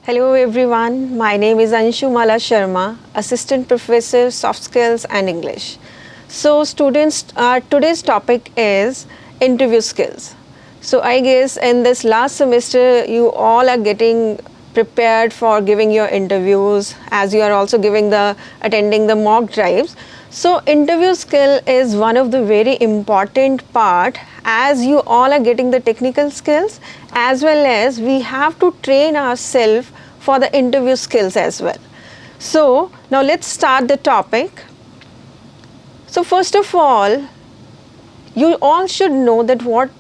Hello everyone, my name is Anshu Sharma, Assistant Professor Soft Skills and English. So students, today's topic is interview skills. So I guess in this last semester you all are getting prepared for giving your interviews as you are also attending the mock drives. So interview skill is one of the very important part as you all are getting the technical skills as well as we have to train ourselves for the interview skills as well. So now let's start the topic. So first of all, you all should know that what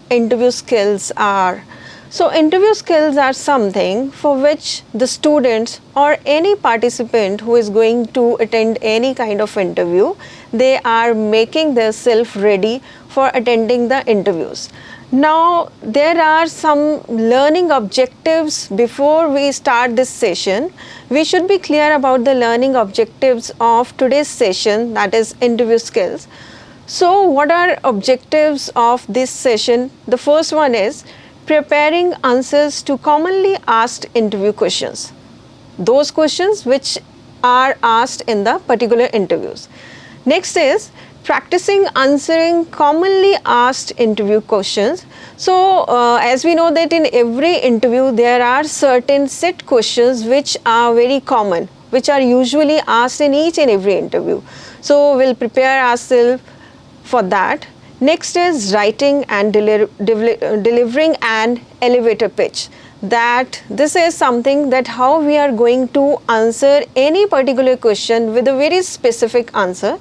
interview skills are. So interview skills are something for which the students or any participant who is going to attend any kind of interview, they are making themselves ready for attending the interviews. Now there are some learning objectives before we start this session. We should be clear about the learning objectives of today's session, that is interview skills. So what are objectives of this session? The first one is preparing answers to commonly asked interview questions. Those questions which are asked in the particular interviews. Next is practicing answering commonly asked interview questions. So as we know that in every interview there are certain set questions which are very common, which are usually asked in each and every interview. So we'll prepare ourselves for that. Next is writing and delivering an elevator pitch. That this is something that how we are going to answer any particular question with a very specific answer.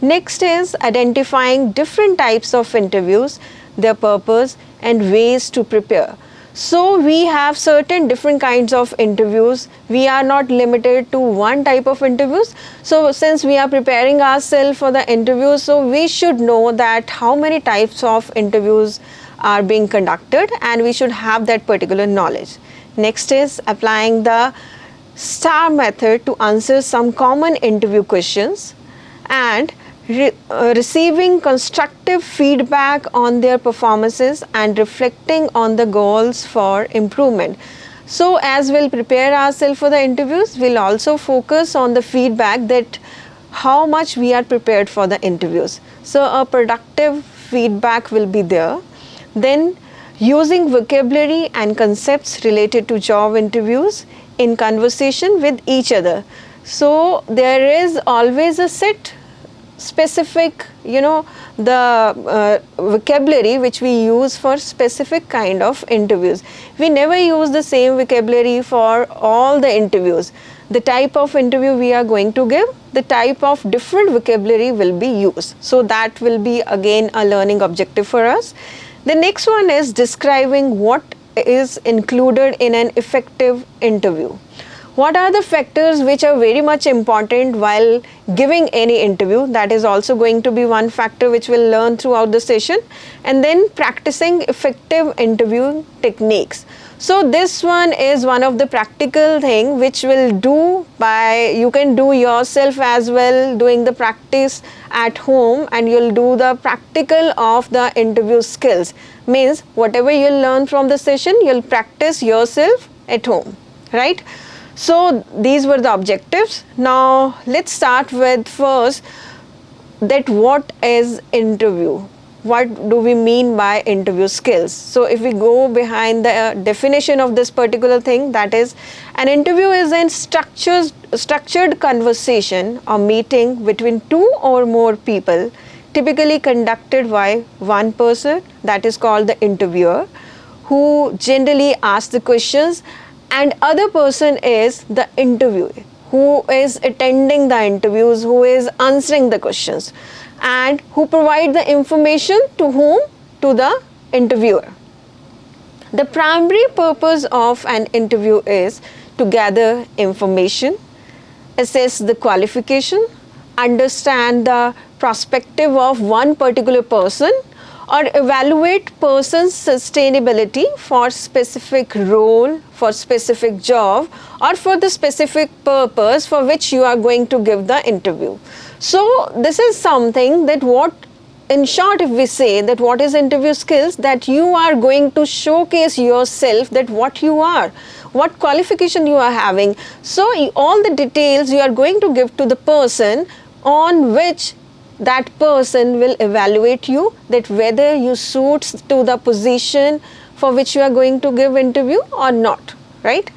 Next is identifying different types of interviews, their purpose and ways to prepare. So we have certain different kinds of interviews. We are not limited to one type of interviews. So since we are preparing ourselves for the interviews, so we should know that how many types of interviews are being conducted and we should have that particular knowledge. Next is applying the STAR method to answer some common interview questions and receiving constructive feedback on their performances and reflecting on the goals for improvement. So as we'll prepare ourselves for the interviews, we'll also focus on the feedback that how much we are prepared for the interviews. So a productive feedback will be there. Then using vocabulary and concepts related to job interviews in conversation with each other. So there is always a set specific, the vocabulary which we use for specific kind of interviews. We never use the same vocabulary for all the interviews. The type of interview we are going to give, the type of different vocabulary will be used. So that will be again a learning objective for us. The next one is describing what is included in an effective interview. What are the factors which are very much important while giving any interview? That is also going to be one factor which we'll learn throughout the session. And then practicing effective interview techniques. So this one is one of the practical thing which will do by, you can do yourself as well, doing the practice at home and you'll do the practical of the interview skills. Means whatever you'll learn from the session, you'll practice yourself at home, right? So these were the objectives. Now let's start with first that what is interview? What do we mean by interview skills? So if we go behind the definition of this particular thing, that is an interview is a structured conversation or meeting between two or more people typically conducted by one person, that is called the interviewer, who generally asks the questions, and other person is the interviewee who is attending the interviews, who is answering the questions and who provide the information to whom? To the interviewer. The primary purpose of an interview is to gather information, assess the qualification, understand the prospective of one particular person or evaluate person's sustainability for specific role, for specific job or for the specific purpose for which you are going to give the interview. So this is something that what, in short, if we say that what is interview skills, that you are going to showcase yourself that what you are, what qualification you are having. So all the details you are going to give to the person, on which that person will evaluate you, that whether you suits to the position for which you are going to give interview or not, right?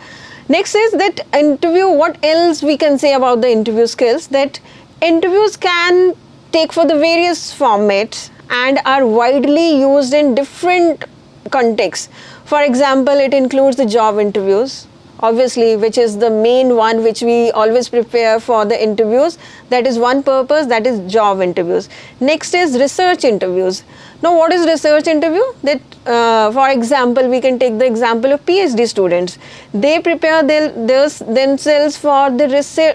Next is that interview, what else we can say about the interview skills, that interviews can take for the various formats and are widely used in different contexts. For example, it includes the job interviews, obviously, which is the main one which we always prepare for the interviews. That is one purpose, that is job interviews. Next is research interviews. Now, what is research interview? That for example, we can take the example of PhD students. They prepare themselves for the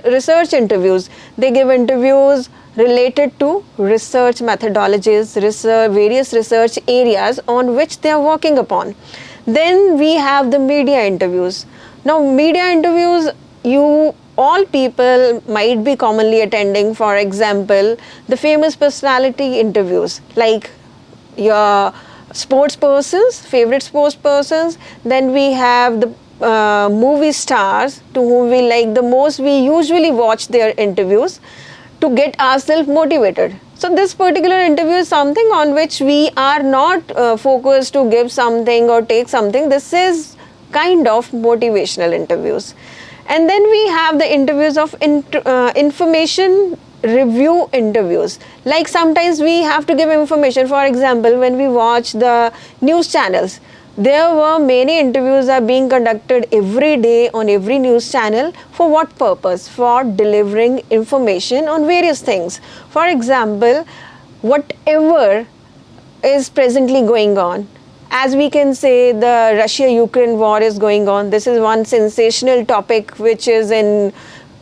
research interviews. They give interviews related to research methodologies, various research areas on which they are working upon. Then we have the media interviews. Now, media interviews, you all people might be commonly attending, for example, the famous personality interviews, like your sports persons, favorite sports persons. Then we have the movie stars to whom we like the most. We usually watch their interviews to get ourselves motivated. So this particular interview is something on which we are not focused to give something or take something. This is kind of motivational interviews. And then we have the interviews of information review interviews. Like sometimes we have to give information. For example, when we watch the news channels, there were many interviews are being conducted every day on every news channel. For what purpose? For delivering information on various things. For example, whatever is presently going on, as we can say, the Russia-Ukraine war is going on. This is one sensational topic which is in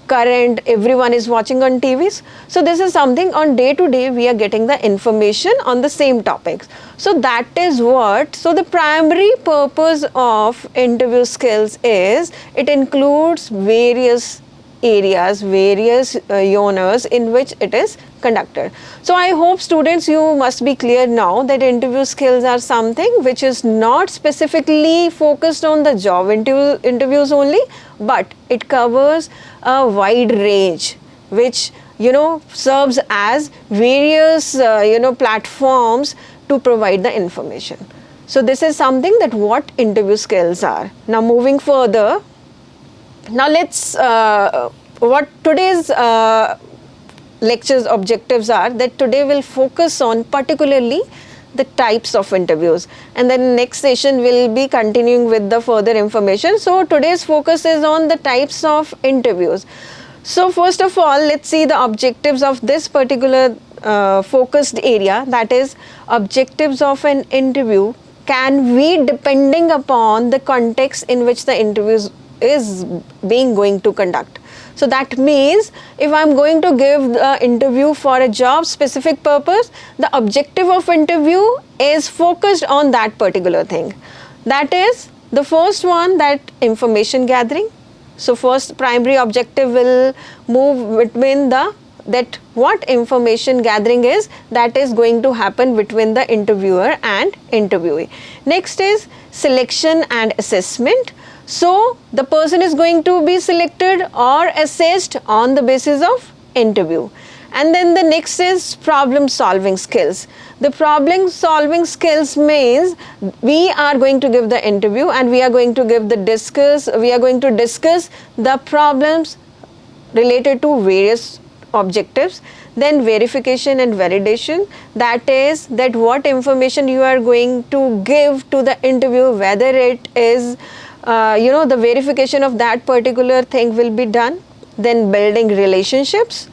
current, everyone is watching on TVs. So this is something on day to day we are getting the information on the same topics. So that is what, so the primary purpose of interview skills is, it includes various areas, various genres in which it is conducted. So I hope students, you must be clear now that interview skills are something which is not specifically focused on the job interviews only, but it covers a wide range which serves as various platforms to provide the information. So this is something that what interview skills are. Now moving further, now let's what today's lectures objectives are, that today we'll focus on particularly the types of interviews, and then next session will be continuing with the further information. So today's focus is on the types of interviews. So first of all, let's see the objectives of this particular focused area, that is objectives of an interview can be depending upon the context in which the interview is being going to conduct. So that means if I'm going to give the interview for a job specific purpose, the objective of interview is focused on that particular thing. That is the first one, that information gathering. So first primary objective will move between that what information gathering is, that is going to happen between the interviewer and interviewee. Next is selection and assessment. So the person is going to be selected or assessed on the basis of interview. And then the next is problem solving skills. The problem solving skills means we are going to give the interview and we are going to discuss the problems related to various objectives. Then verification and validation, that is that what information you are going to give to the interview, whether it is the verification of that particular thing will be done. Then building relationships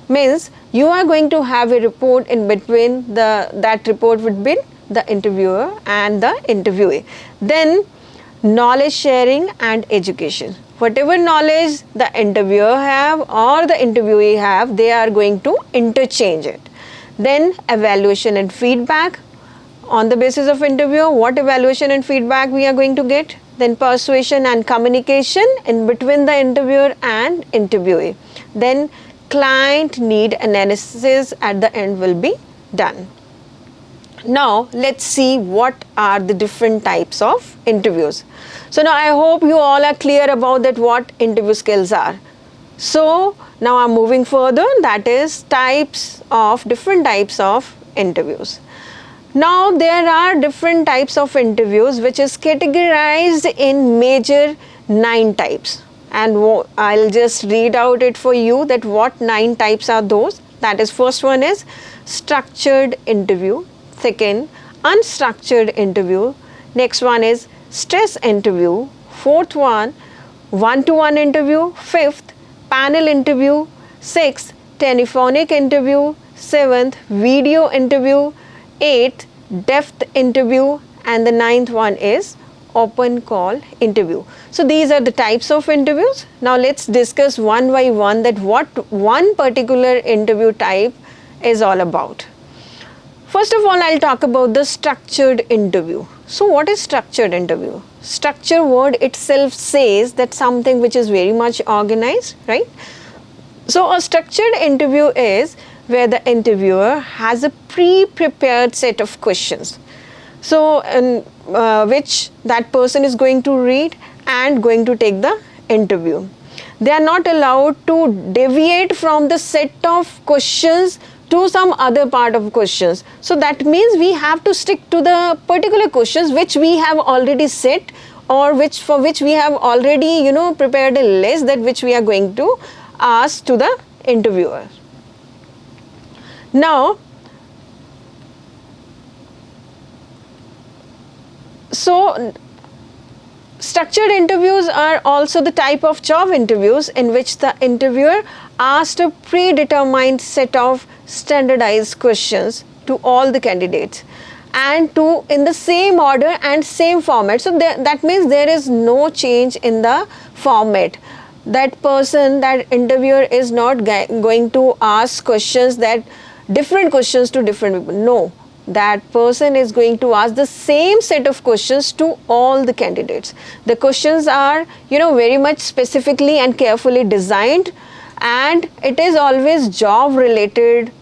means you are going to have a report in between, that report would be the interviewer and the interviewee. Then knowledge sharing and education. Whatever knowledge the interviewer have or the interviewee have, they are going to interchange it. Then evaluation and feedback. On the basis of interview, what evaluation and feedback we are going to get? Then persuasion and communication in between the interviewer and interviewee. Then client need analysis at the end will be done. Now let's see what are the different types of interviews. So now I hope you all are clear about that what interview skills are. So now I'm moving further, that is different types of interviews. Now there are different types of interviews which is categorized in major 9 types, and I'll just read out it for you that what 9 types are those. That is, first one is structured interview, second unstructured interview, next one is stress interview, fourth one-to-one interview, fifth panel interview, sixth telephonic interview, seventh video interview, eighth depth interview, and the ninth one is open call interview. So these are the types of interviews. Now let's discuss one by one that what one particular interview type is all about. First of all, I'll talk about the structured interview. So what is structured interview? Structure word itself says that something which is very much organized, right? So a structured interview is where the interviewer has a pre-prepared set of questions. So which that person is going to read and going to take the interview. They are not allowed to deviate from the set of questions to some other part of questions. So that means we have to stick to the particular questions which we have already set, or for which we have already prepared a list that which we are going to ask to the interviewer. Now, so structured interviews are also the type of job interviews in which the interviewer asked a predetermined set of standardized questions to all the candidates, and in the same order and same format. So that means there is no change in the format. That interviewer is not going to ask different questions to different people. No, that person is going to ask the same set of questions to all the candidates. The questions are very much specifically and carefully designed, and it is always job related,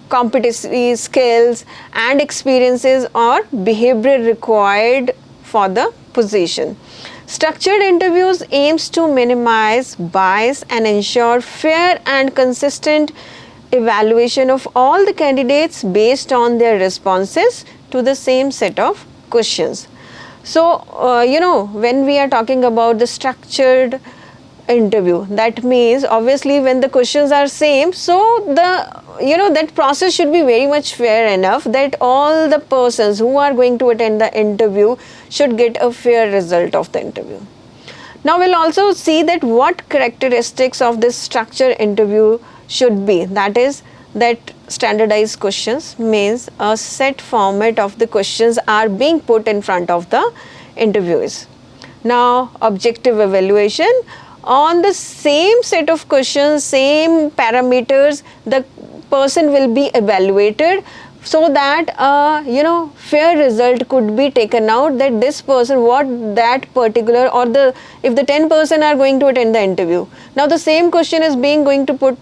competency, skills and experiences or behavior required for the position. Structured interviews aims to minimize bias and ensure fair and consistent evaluation of all the candidates based on their responses to the same set of questions. So when we are talking about the structured interview, that means obviously when the questions are same, so that process should be very much fair enough that all the persons who are going to attend the interview should get a fair result of the interview. Now we'll also see that what characteristics of this structured interview should be. That is, that standardized questions means a set format of the questions are being put in front of the interviewees. Now objective evaluation, on the same set of questions, same parameters, the person will be evaluated so that fair result could be taken out, that this person if the 10 person are going to attend the interview, now the same question is going to put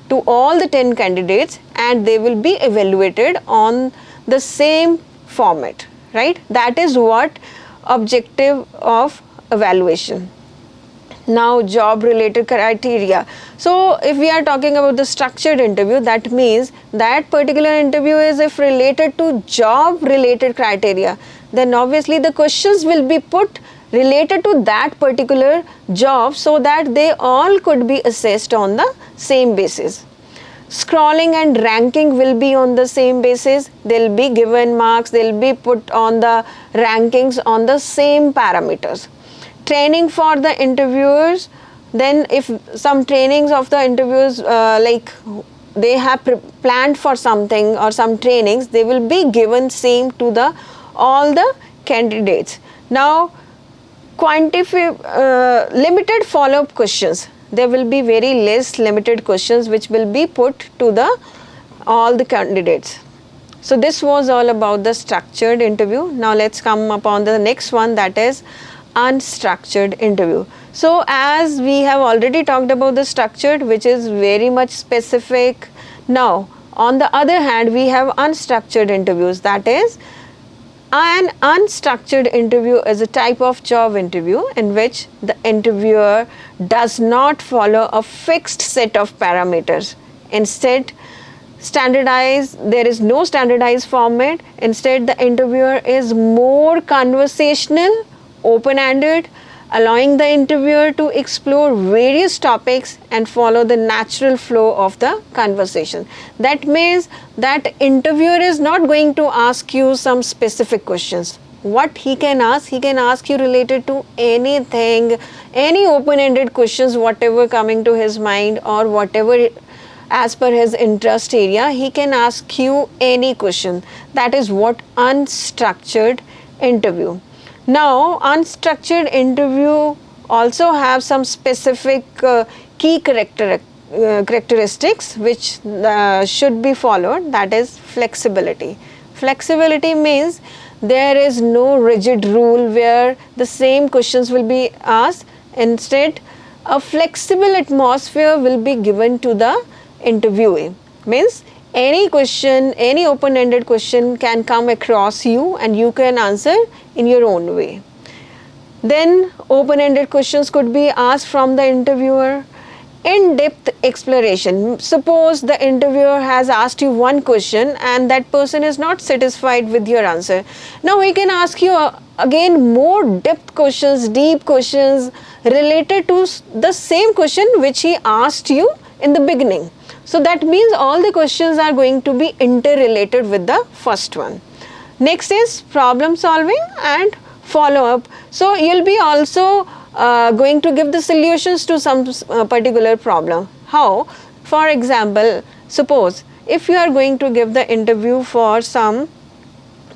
to all the 10 candidates and they will be evaluated on the same format, right? That is what objective of evaluation. Now job related criteria. So if we are talking about the structured interview, that means that particular interview is if related to job related criteria, then obviously the questions will be put related to that particular job so that they all could be assessed on the same basis. Scrolling and ranking will be on the same basis. They'll be given marks, they'll be put on the rankings on the same parameters. Training for the interviewers, then if some trainings of the interviews like they have planned for something or some trainings, they will be given same to all the candidates. Now limited follow-up questions, there will be very less limited questions which will be put to all the candidates. So this was all about the structured interview. Now let's come upon the next one, that is unstructured interview. So as we have already talked about the structured, which is very much specific. Now On the other hand, we have unstructured interviews. That is, an unstructured interview is a type of job interview in which the interviewer does not follow a fixed set of parameters. Instead, there is no standardized format. Instead, the interviewer is more conversational, open-ended, allowing the interviewer to explore various topics and follow the natural flow of the conversation. That means that interviewer is not going to ask you some specific questions. What he can ask you related to anything, any open-ended questions, whatever coming to his mind or whatever as per his interest area, he can ask you any question. That is what unstructured interview. Now, unstructured interview also have some specific key characteristics which should be followed. That is flexibility. Flexibility means there is no rigid rule where the same questions will be asked. Instead, a flexible atmosphere will be given to the interviewee. Means any question, any open-ended question can come across you and you can answer in your own way. Then open-ended questions could be asked from the interviewer. In-depth exploration. Suppose the interviewer has asked you one question and that person is not satisfied with your answer. Now he can ask you again more depth questions, deep questions related to the same question which he asked you in the beginning. So that means all the questions are going to be interrelated with the first one. Next is problem solving and follow up. So you'll be also going to give the solutions to some particular problem. How? For example, suppose if you are going to give the interview for some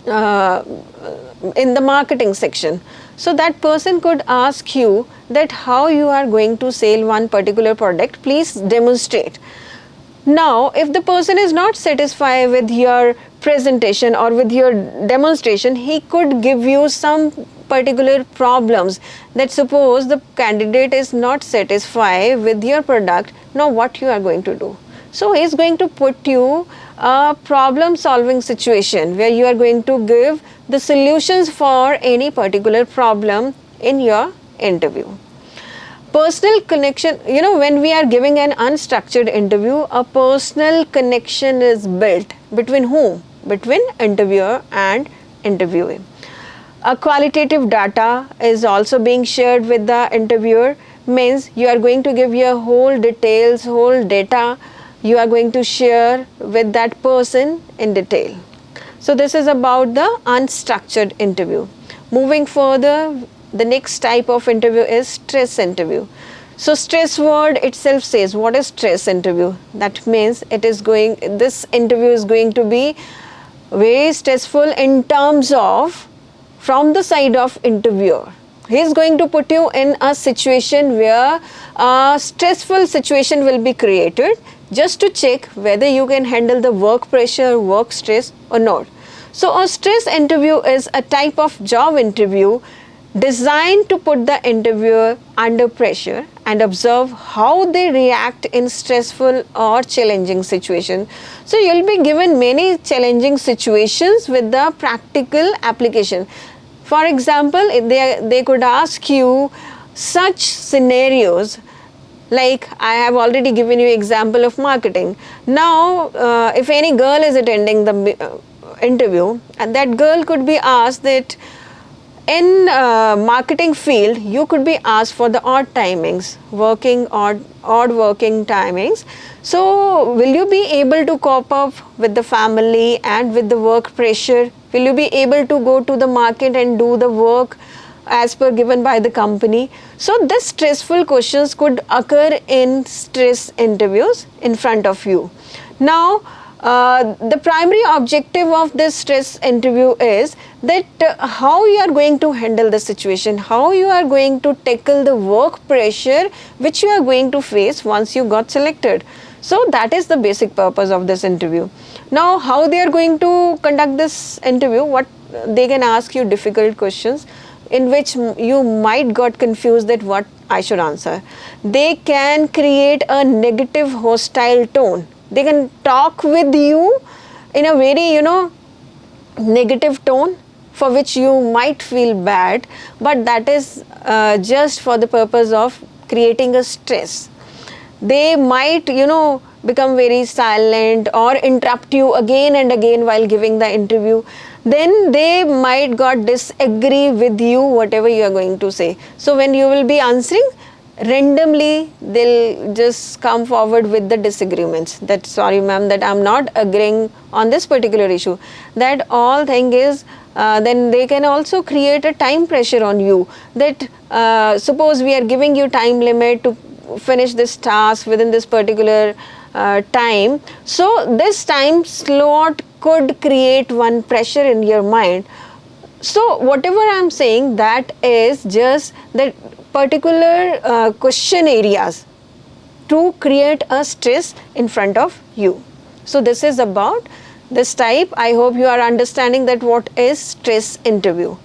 in the marketing section, so that person could ask you that how you are going to sell one particular product, please demonstrate. Now, if the person is not satisfied with your presentation or with your demonstration, he could give you some particular problems. That suppose the candidate is not satisfied with your product, now what you are going to do? So he is going to put you a problem solving situation where you are going to give the solutions for any particular problem in your interview. Personal connection, when we are giving an unstructured interview, a personal connection is built between whom? Between interviewer and interviewee. A qualitative data is also being shared with the interviewer, means you are going to give your whole details, whole data you are going to share with that person in detail. So this is about the unstructured interview. Moving further, the next type of interview is stress interview. So stress word itself says what is stress interview. That means this interview is going to be very stressful in terms of from the side of interviewer. He is going to put you in a situation where a stressful situation will be created just to check whether you can handle the work pressure, work stress or not. So a stress interview is a type of job interview designed to put the interviewer under pressure and observe how they react in stressful or challenging situation. So you'll be given many challenging situations with the practical application. For example, they could ask you such scenarios, like I have already given you example of marketing. Now, if any girl is attending the interview, and that girl could be asked that in marketing field, you could be asked for the odd timings, odd working timings. So, will you be able to cope up with the family and with the work pressure? Will you be able to go to the market and do the work as per given by the company? So, this stressful questions could occur in stress interviews in front of you. Now, the primary objective of this stress interview is that how you are going to handle the situation, how you are going to tackle the work pressure which you are going to face once you got selected. So that is the basic purpose of this interview. Now, how they are going to conduct this interview, what they can ask you difficult questions in which you might got confused that what I should answer. They can create a negative hostile tone They can talk with you in a very, negative tone, for which you might feel bad, but that is just for the purpose of creating a stress. They might, become very silent or interrupt you again and again while giving the interview. Then they might got disagree with you whatever you are going to say. So when you will be answering, randomly they'll just come forward with the disagreements that, sorry ma'am, that I'm not agreeing on this particular issue. That all thing is, then they can also create a time pressure on you, that suppose we are giving you time limit to finish this task within this particular time. So this time slot could create one pressure in your mind. So whatever I'm saying, that is just the particular question areas to create a stress in front of you. So this is about this type. I hope you are understanding that what is stress interview.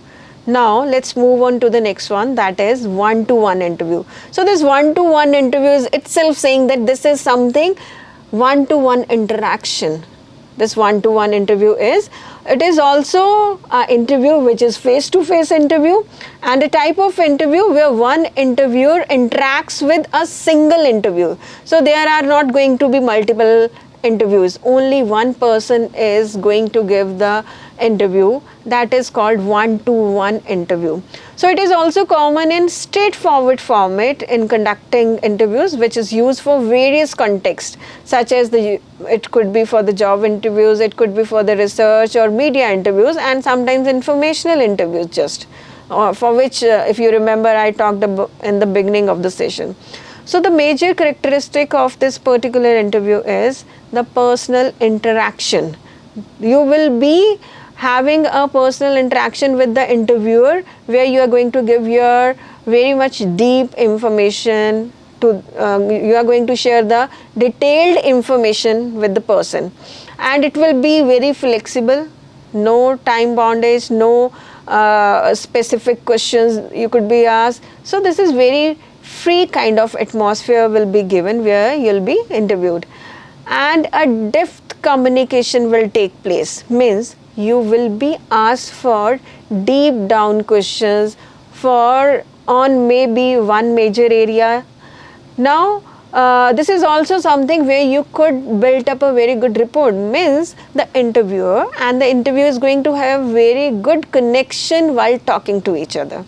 Now let's move on to the next one, that is one-to-one interview. So this one-to-one interview is itself saying that this is something one-to-one interaction. This one-to-one interview is, it is also an interview which is face-to-face interview, and a type of interview where one interviewer interacts with a single interview. So there are not going to be multiple interviews, only one person is going to give the interview. That is called one-to-one interview. So it is also common in straightforward format in conducting interviews, which is used for various contexts, such as it could be for the job interviews, it could be for the research or media interviews, and sometimes informational interviews just, for which if you remember I talked about in the beginning of the session. So the major characteristic of this particular interview is the personal interaction. You will be having a personal interaction with the interviewer, where you are going to give your very much deep information to, you are going to share the detailed information with the person, and it will be very flexible, no time bondage, no specific questions you could be asked. So this is very free kind of atmosphere will be given where you'll be interviewed, and a depth communication will take place, means you will be asked for deep down questions for on maybe one major area. Now this is also something where you could build up a very good rapport, means the interviewer and the interviewer is going to have very good connection while talking to each other.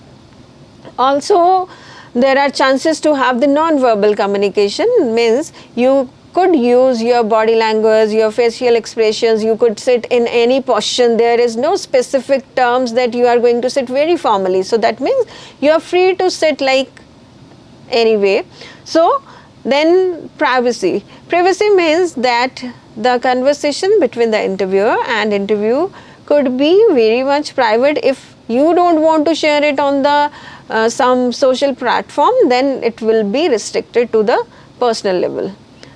Also there are chances to have the non-verbal communication, means you could use your body language, your facial expressions, you could sit in any position. There is no specific terms that you are going to sit very formally. So that means you are free to sit like anyway. So then privacy. Privacy means that the conversation between the interviewer and interview could be very much private. If you don't want to share it on the some social platform, then it will be restricted to the personal level.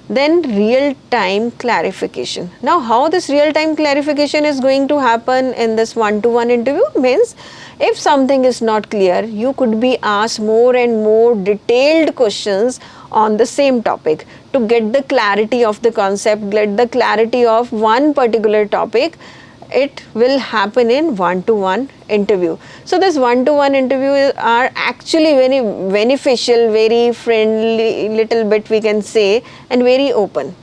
Then real-time clarification. Now how this real-time clarification is going to happen in this one-to-one interview means, if something is not clear, you could be asked more and more detailed questions on the same topic to get the clarity of the concept, get the clarity of one particular topic. It will happen in one-to-one interview. So this one-to-one interviews are actually very beneficial, very friendly, little bit we can say, and very open.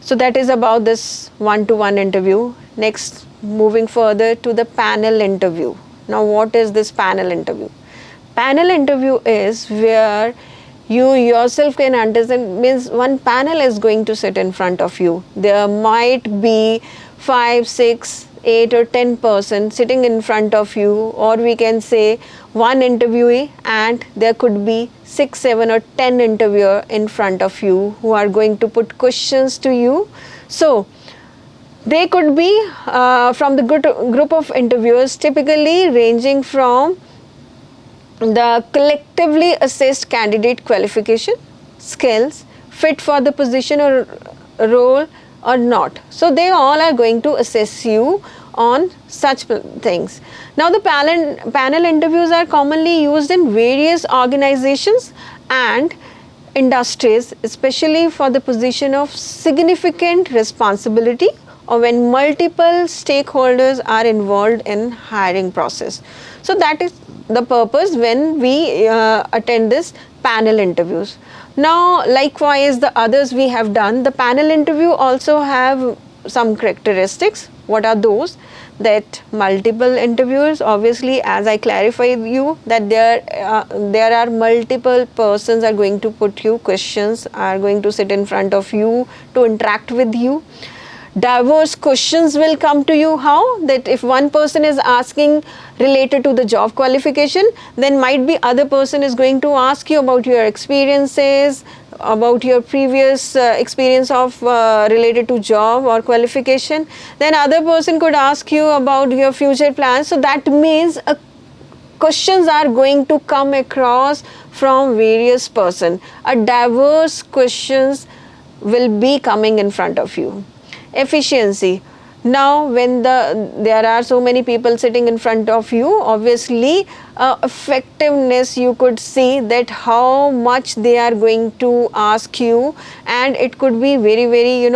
So that is about this one-to-one interview. Next, moving further to the panel interview. Now what is this panel interview? Panel interview is where you yourself can understand, means one panel is going to sit in front of you. There might be 5, 6, 8 or 10 persons sitting in front of you, or we can say one interviewee, and there could be 6, 7 or 10 interviewer in front of you who are going to put questions to you. So they could be from the group of interviewers, typically ranging from the collectively assessed candidate qualification, skills, fit for the position or role or not. So they all are going to assess you on such things. Now the panel interviews are commonly used in various organizations, and industries, especially for the position of significant responsibility or when multiple stakeholders are involved in hiring process. So that is the purpose when we attend this panel interviews. Now likewise the others we have done, the panel interview also have some characteristics. What are those? That multiple interviewers, obviously as I clarified you that there are multiple persons are going to put you questions, are going to sit in front of you to interact with you. Diverse questions will come to you. How? That if one person is asking related to the job qualification, then might be other person is going to ask you about your experiences, about your previous experience of related to job or qualification. Then other person could ask you about your future plans. So that means questions are going to come across from various person. A diverse questions will be coming in front of you. Efficiency. Now when there are so many people sitting in front of you, obviously effectiveness you could see that how much they are going to ask you, and it could be very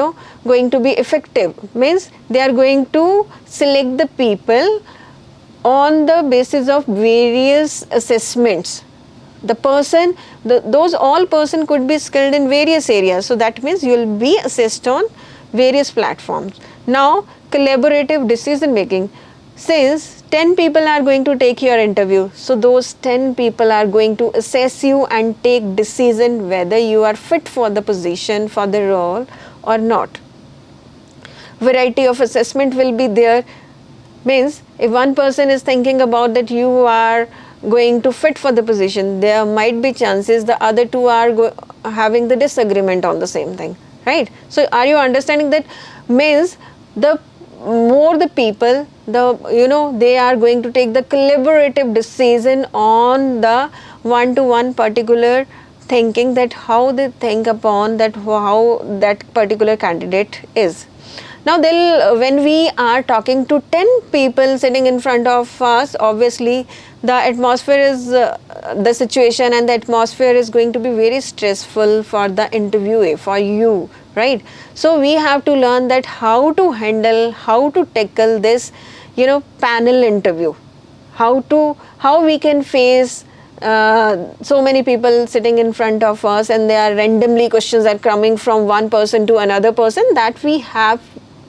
going to be effective. Means they are going to select the people on the basis of various assessments. The person, those all person could be skilled in various areas. So that means you will be assessed on various platforms. Now collaborative decision making. Since 10 people are going to take your interview, so those 10 people are going to assess you and take decision whether you are fit for the position, for the role or not. Variety of assessment will be there. Means if one person is thinking about that you are going to fit for the position, there might be chances the other two are having the disagreement on the same thing, right? So are you understanding that? Means the more the people, they are going to take the collaborative decision on the one-to-one particular thinking, that how they think upon that, how that particular candidate is. Now when we are talking to 10 people sitting in front of us, obviously the atmosphere is the situation and the atmosphere is going to be very stressful for the interviewee, for you, right? So we have to learn that how to handle, how to tackle this panel interview, how we can face so many people sitting in front of us, and there are randomly questions are coming from one person to another person. That we have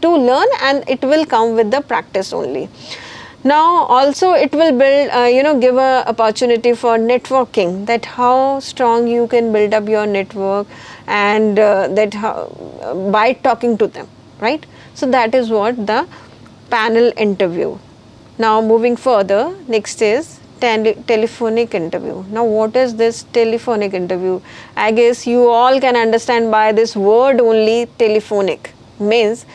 to learn, and it will come with the practice only. Now also it will build give a opportunity for networking, that how strong you can build up your network, and that how, by talking to them, right? So that is what the panel interview. Now moving further, next is telephonic interview. Now what is this telephonic interview? I guess you all can understand by this word only. Telephonic means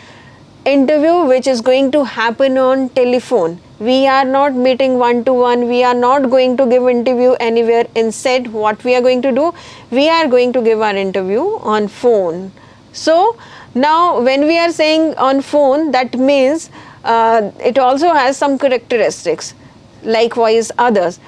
interview which is going to happen on telephone. We are not meeting one-to-one, we are not going to give interview anywhere. Instead what we are going to do, we are going to give our interview on phone. So now when we are saying on phone, that means it also has some characteristics, likewise others.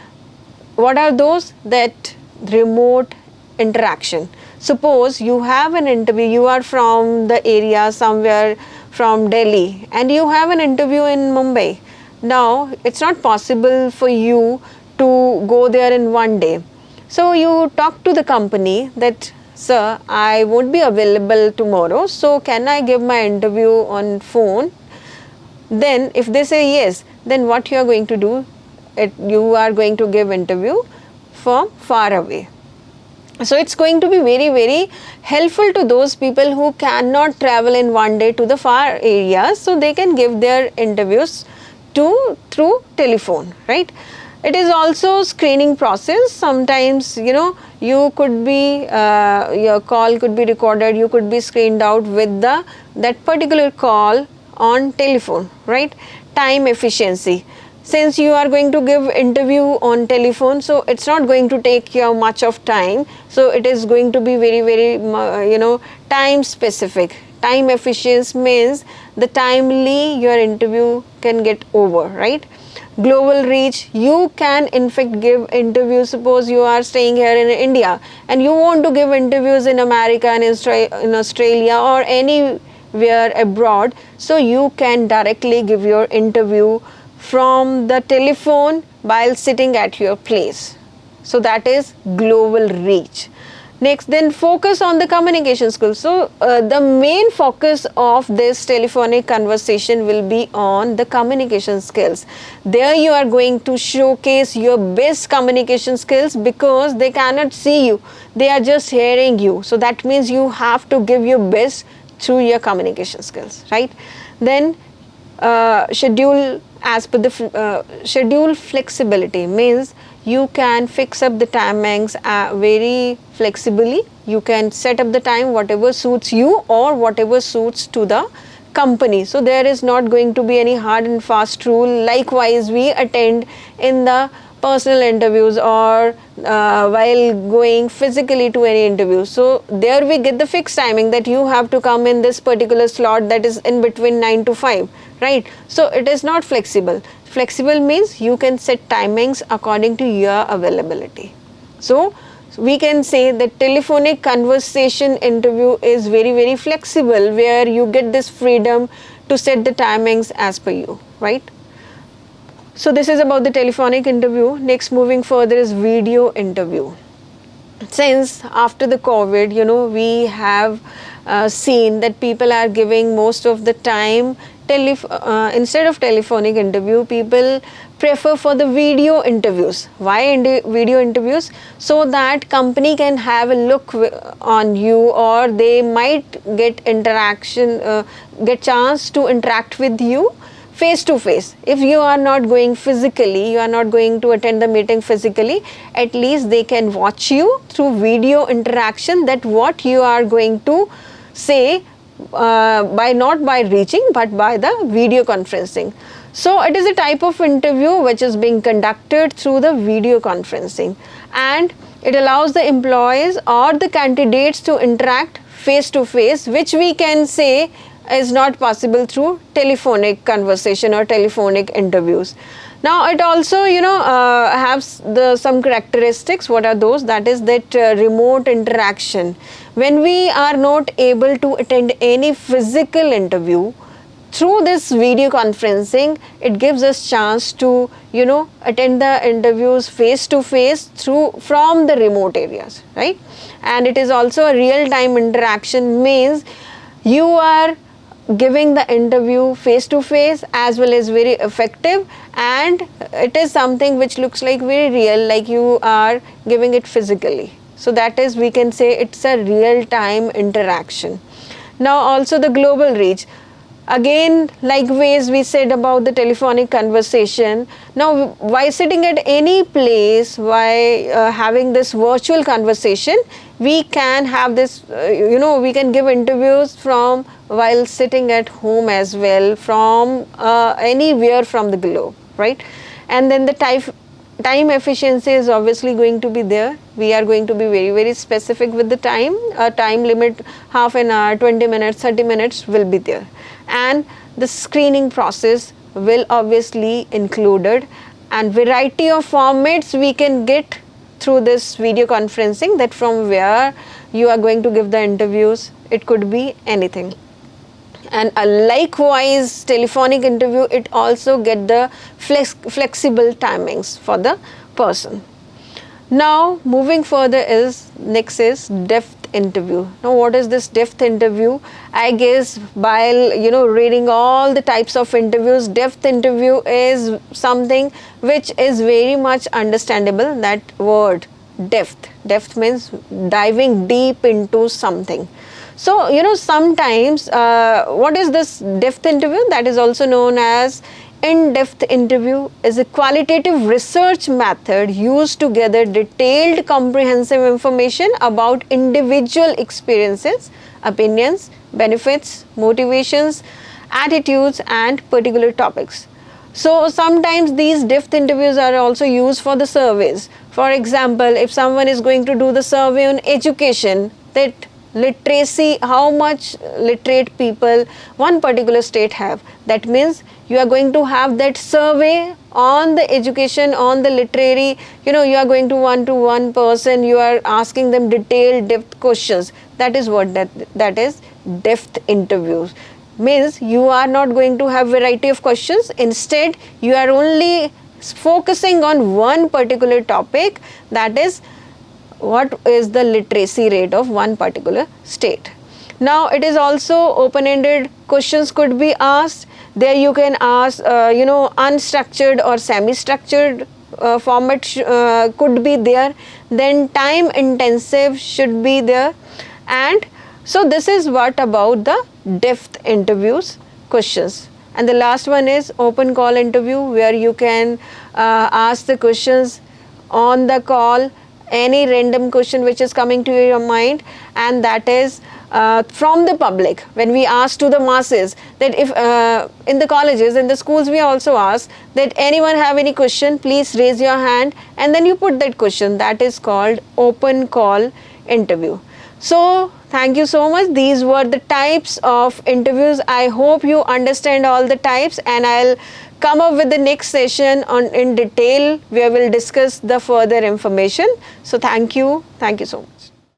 What are those? That remote interaction. Suppose you have an interview, you are from the area somewhere from Delhi and you have an interview in Mumbai. Now it's not possible for you to go there in one day. So you talk to the company that, sir, I won't be available tomorrow, so can I give my interview on phone? Then if they say yes, then what you are going to do, you are going to give interview from far away. So it's going to be very helpful to those people who cannot travel in one day to the far areas, so they can give their interviews through telephone, right? It is also screening process. Sometimes you could be your call could be recorded, you could be screened out with that particular call on telephone, right? Time efficiency. Since you are going to give interview on telephone, so it's not going to take you much of time. So it is going to be very time specific. Time efficiency means the timely your interview can get over, right? global reach. You can in fact give interviews. Suppose you are staying here in India and you want to give interviews in America and in Australia or anywhere abroad, so you can directly give your interview from the telephone while sitting at your place. So that is global reach. Next, then focus on the communication skills. So the main focus of this telephonic conversation will be on the communication skills. There you are going to showcase your best communication skills, because they cannot see you, they are just hearing you. So that means you have to give your best through your communication skills, right? Then schedule as per the schedule flexibility means you can fix up the timings very flexibly. You can set up the time whatever suits you or whatever suits to the company. So there is not going to be any hard and fast rule. Likewise, we attend in the personal interviews or while going physically to any interview. So there we get the fixed timing that you have to come in this particular slot that is in between 9 to 5, right? So it is not flexible. Flexible means you can set timings according to your availability. So we can say that telephonic conversation interview is very, very flexible, where you get this freedom to set the timings as per you, right? So this is about the telephonic interview. Next, moving further, is video interview. Since after the COVID, we have seen that people are giving most of the time instead of telephonic interview, people prefer for the video interviews. Why video interviews? So that company can have a look on you, or they might get get chance to interact with you face to face. If you are not going physically, you are not going to attend the meeting physically, at least they can watch you through video interaction, that what you are going to say not by reaching but by the video conferencing. So it is a type of interview which is being conducted through the video conferencing, and it allows the employees or the candidates to interact face to face, which we can say is not possible through telephonic conversation or telephonic interviews. Now it also has some characteristics. What are those? That is that remote interaction. When we are not able to attend any physical interview, through this video conferencing, it gives us chance to attend the interviews face to face from the remote areas, right? And it is also a real time interaction, means you are giving the interview face to face as well as very effective, and it is something which looks like very real, like you are giving it physically. So that is, we can say it's a real time interaction. Now also the global reach. Again, likewise we said about the telephonic conversation. Now while sitting at any place, while having this virtual conversation, we can have this, we can give interviews from while sitting at home as well, from anywhere from the globe, right? And then the time efficiency is obviously going to be there. We are going to be very, very specific with the time. Time limit, half an hour, 20 minutes, 30 minutes will be there. And the screening process will obviously included, and variety of formats we can get through this video conferencing, that from where you are going to give the interviews, it could be anything. And likewise telephonic interview, it also get the flexible timings for the person. Now moving further is next is depth interview. Now what is this depth interview? I guess while reading all the types of interviews, depth interview is something which is very much understandable. That word depth means diving deep into something. So sometimes what is this depth interview? That is also known as in-depth interview. Is a qualitative research method used to gather detailed, comprehensive information about individual experiences, opinions, benefits, motivations, attitudes, and particular topics. So sometimes these depth interviews are also used for the surveys. For example, if someone is going to do the survey on education, that literacy, how much literate people one particular state have. That means you are going to have that survey on the education, on the literary, you are going to one person, you are asking them detailed depth questions. That is what that is depth interviews. Means you are not going to have variety of questions, instead you are only focusing on one particular topic, that is what is the literacy rate of one particular state. Now it is also open-ended questions could be asked. There you can ask unstructured or semi-structured format could be there. Then time intensive should be there. And so this is what about the depth interviews questions. And the last one is open call interview, where you can ask the questions on the call, any random question which is coming to your mind, and that is from the public. When we ask to the masses, that if in the colleges, in the schools, we also ask that anyone have any question, please raise your hand, and then you put that question. That is called open call interview. So thank you so much. These were the types of interviews. I hope you understand all the types, and I'll come up with the next session on in detail where we'll discuss the further information. So thank you so much.